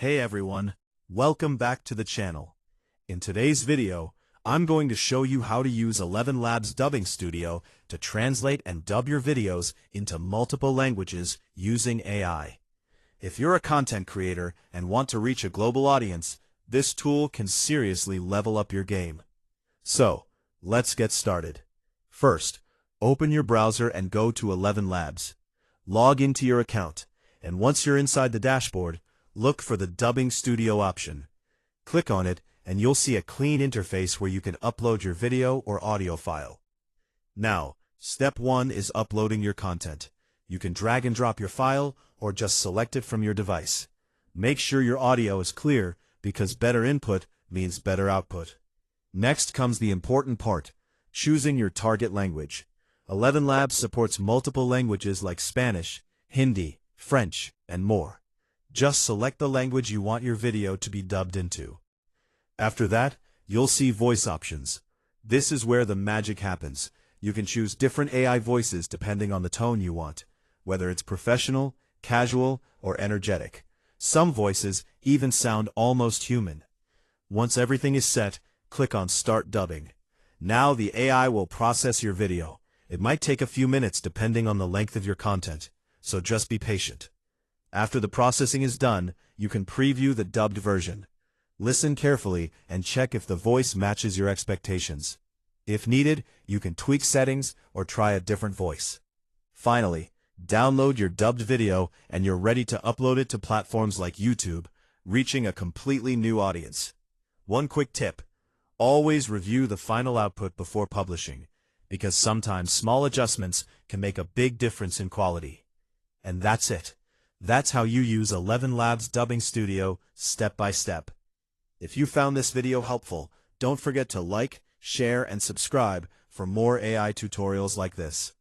Hey everyone, welcome back to the channel. In today's video, I'm going to show you how to use ElevenLabs Dubbing Studio to translate and dub your videos into multiple languages using AI. If you're a content creator and want to reach a global audience, this tool can seriously level up your game. So, let's get started. First, open your browser and go to ElevenLabs. Log into your account, and once you're inside the dashboard, look for the Dubbing Studio option. Click on it, and you'll see a clean interface where you can upload your video or audio file. Now, step 1 is uploading your content. You can drag and drop your file, or just select it from your device. Make sure your audio is clear, because better input means better output. Next comes the important part, choosing your target language. ElevenLabs supports multiple languages like Spanish, Hindi, French, and more. Just select the language you want your video to be dubbed into. After that, you'll see voice options. This is where the magic happens. You can choose different AI voices depending on the tone you want, whether it's professional, casual, or energetic. Some voices even sound almost human. Once everything is set, click on Start Dubbing. Now the AI will process your video. It might take a few minutes depending on the length of your content, so just be patient. After the processing is done, you can preview the dubbed version. Listen carefully and check if the voice matches your expectations. If needed, you can tweak settings or try a different voice. Finally, download your dubbed video and you're ready to upload it to platforms like YouTube, reaching a completely new audience. One quick tip: always review the final output before publishing, because sometimes small adjustments can make a big difference in quality. And that's it. That's how you use ElevenLabs Dubbing Studio step by step. If you found this video helpful, don't forget to like, share, and subscribe for more AI tutorials like this.